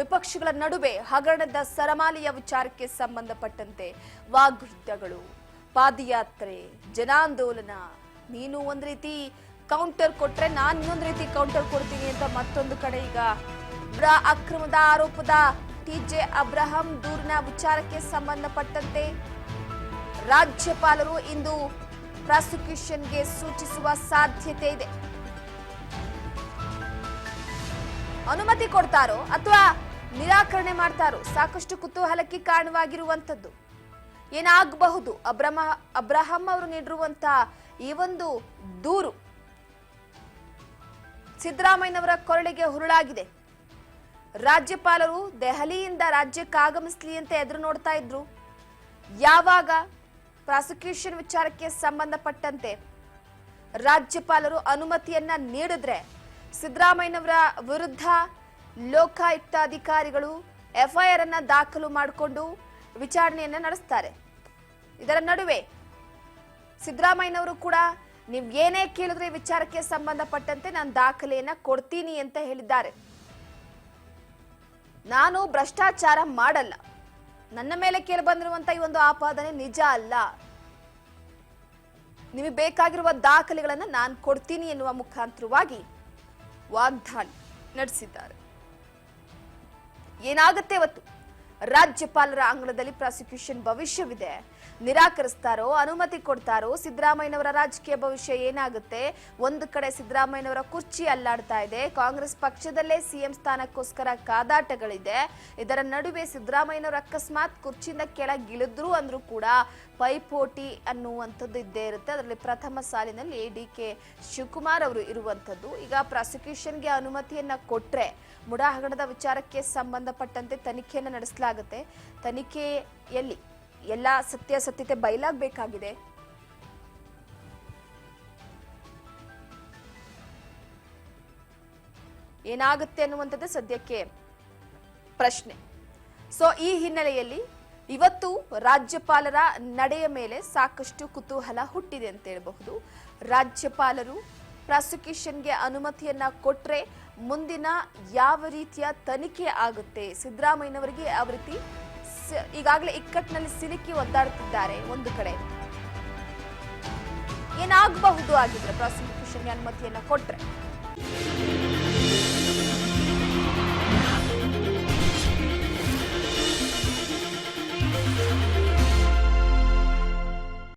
ವಿಪಕ್ಷಗಳ ನಡುವೆ ಹಗರಣದ ಸರಮಾಲೆಯ ವಿಚಾರಕ್ಕೆ ಸಂಬಂಧಪಟ್ಟಂತೆ ವಾಗ್ಯುದ್ಧಗಳು, ಪಾದಯಾತ್ರೆ, ಜನಾಂದೋಲನ, ನೀನು ಒಂದ್ ರೀತಿ ಕೌಂಟರ್ ಕೊಟ್ರೆ ನಾನು ಇನ್ನೊಂದು ರೀತಿ ಕೌಂಟರ್ ಕೊಡ್ತೀನಿ ಅಂತ ಮತ್ತೊಂದು ಕಡೆ ಈಗ ಅಕ್ರಮದ ಆರೋಪದ ಟಿಜೆ ಅಬ್ರಹಾಂ ದೂರಿನ ವಿಚಾರಕ್ಕೆ ಸಂಬಂಧಪಟ್ಟಂತೆ ರಾಜ್ಯಪಾಲರು ಇಂದು ಪ್ರಾಸಿಕ್ಯೂಷನ್ಗೆ ಸೂಚಿಸುವ ಸಾಧ್ಯತೆ ಇದೆ. ಅನುಮತಿ ಕೊಡ್ತಾರೋ ಅಥವಾ ನಿರಾಕರಣೆ ಮಾಡ್ತಾರೋ ಸಾಕಷ್ಟು ಕುತೂಹಲಕ್ಕೆ ಕಾರಣವಾಗಿರುವಂತದ್ದು. ಏನಾಗಬಹುದು? ಅಬ್ರಹಾಂ ಅವರು ನೀಡಿರುವಂತಹ ಈ ಒಂದು ದೂರು ಸಿದ್ದರಾಮಯ್ಯನವರ ಕೊರಳಿಗೆ ಹುರುಳಾಗಿದೆ. ರಾಜ್ಯಪಾಲರು ದೆಹಲಿಯಿಂದ ರಾಜ್ಯಕ್ಕೆ ಆಗಮಿಸಲಿ ಅಂತ ಎದುರು ನೋಡ್ತಾ ಇದ್ರು. ಯಾವಾಗ ಪ್ರಾಸಿಕ್ಯೂಷನ್ ವಿಚಾರಕ್ಕೆ ಸಂಬಂಧಪಟ್ಟಂತೆ ರಾಜ್ಯಪಾಲರು ಅನುಮತಿಯನ್ನ ನೀಡಿದ್ರೆ ಸಿದ್ದರಾಮಯ್ಯನವರ ವಿರುದ್ಧ ಲೋಕಾಯುಕ್ತ ಅಧಿಕಾರಿಗಳು ಎಫ್ಐಆರ್ ಅನ್ನ ದಾಖಲು ಮಾಡಿಕೊಂಡು ವಿಚಾರಣೆಯನ್ನ ನಡೆಸ್ತಾರೆ. ಇದರ ನಡುವೆ ಸಿದ್ದರಾಮಯ್ಯನವರು ಕೂಡ ನೀವು ಏನೇ ಕೇಳಿದ್ರೆ ವಿಚಾರಕ್ಕೆ ಸಂಬಂಧಪಟ್ಟಂತೆ ನಾನು ದಾಖಲೆಯನ್ನ ಕೊಡ್ತೀನಿ ಅಂತ ಹೇಳಿದ್ದಾರೆ. ನಾನು ಭ್ರಷ್ಟಾಚಾರ ಮಾಡಲ್ಲ, ನನ್ನ ಮೇಲೆ ಕೇಳಿ ಬಂದಿರುವಂತ ಈ ಒಂದು ಆಪಾದನೆ ನಿಜ ಅಲ್ಲ, ನಿಮಗೆ ಬೇಕಾಗಿರುವ ದಾಖಲೆಗಳನ್ನ ನಾನು ಕೊಡ್ತೀನಿ ಎನ್ನುವ ಮುಖಾಂತರವಾಗಿ ವಾಗ್ದಾಳಿ ನಡೆಸಿದ್ದಾರೆ. ಏನಾಗುತ್ತೆ ಇವತ್ತು? ರಾಜ್ಯಪಾಲರ ಅಂಗಳದಲ್ಲಿ ಪ್ರಾಸಿಕ್ಯೂಷನ್ ಭವಿಷ್ಯವಿದೆ. ನಿರಾಕರಿಸ್ತಾರೋ ಅನುಮತಿ ಕೊಡ್ತಾರೋ ಸಿದ್ದರಾಮಯ್ಯನವರ ರಾಜಕೀಯ ಭವಿಷ್ಯ ಏನಾಗುತ್ತೆ? ಒಂದು ಕಡೆ ಸಿದ್ದರಾಮಯ್ಯನವರ ಕುರ್ಚಿ ಅಲ್ಲಾಡ್ತಾ ಇದೆ, ಕಾಂಗ್ರೆಸ್ ಪಕ್ಷದಲ್ಲೇ ಸಿಎಂ ಸ್ಥಾನಕ್ಕೋಸ್ಕರ ಕಾದಾಟಗಳಿದೆ. ಇದರ ನಡುವೆ ಸಿದ್ದರಾಮಯ್ಯನವರ ಅಕಸ್ಮಾತ್ ಕುರ್ಚಿಯಿಂದ ಕೆಳಗಿಳಿದ್ರು ಅಂದ್ರೂ ಕೂಡ ಪೈಪೋಟಿ ಅನ್ನುವಂಥದ್ದು ಇದ್ದೇ ಇರುತ್ತೆ. ಅದರಲ್ಲಿ ಪ್ರಥಮ ಸಾಲಿನಲ್ಲಿ ಡಿಕೆ ಶಿವಕುಮಾರ್ ಅವರು ಇರುವಂಥದ್ದು. ಈಗ ಪ್ರಾಸಿಕ್ಯೂಷನ್ಗೆ ಅನುಮತಿಯನ್ನ ಕೊಟ್ರೆ ಮುಡಾ ಹಗರಣದ ವಿಚಾರಕ್ಕೆ ಸಂಬಂಧಪಟ್ಟಂತೆ ತನಿಖೆಯನ್ನು ನಡೆಸಲಾಗುತ್ತೆ. ತನಿಖೆಯಲ್ಲಿ ಎಲ್ಲ ಸತ್ಯಾಸತ್ಯತೆ ಬಯಲಾಗಬೇಕಾಗಿದೆ. ಏನಾಗುತ್ತೆ ಅನ್ನುವಂಥದ್ದು ಸದ್ಯಕ್ಕೆ ಪ್ರಶ್ನೆ. ಸೊ ಈ ಹಿನ್ನೆಲೆಯಲ್ಲಿ ಇವತ್ತು ರಾಜ್ಯಪಾಲರ ನಡೆಯ ಮೇಲೆ ಸಾಕಷ್ಟು ಕುತೂಹಲ ಹುಟ್ಟಿದೆ ಅಂತ ಹೇಳಬಹುದು. ರಾಜ್ಯಪಾಲರು ಪ್ರಾಸಿಕ್ಯೂಷನ್ಗೆ ಅನುಮತಿಯನ್ನ ಕೊಟ್ರೆ ಮುಂದಿನ ಯಾವ ರೀತಿಯ ತನಿಖೆ ಆಗುತ್ತೆ? ಸಿದ್ದರಾಮಯ್ಯನವರಿಗೆ ಯಾವ ರೀತಿ ಈಗಾಗಲೇ ಇಕ್ಕಟ್ಟಿನಲ್ಲಿ ಸಿಲುಕಿ ಒದ್ದಾಡುತ್ತಿದ್ದಾರೆ. ಒಂದು ಕಡೆ ಏನಾಗಬಹುದು ಆಗಿದ್ರೆ ಪ್ರಾಸಿಕ್ಯೂಷನ್ಗೆ ಅನುಮತಿಯನ್ನ ಕೊಟ್ರೆ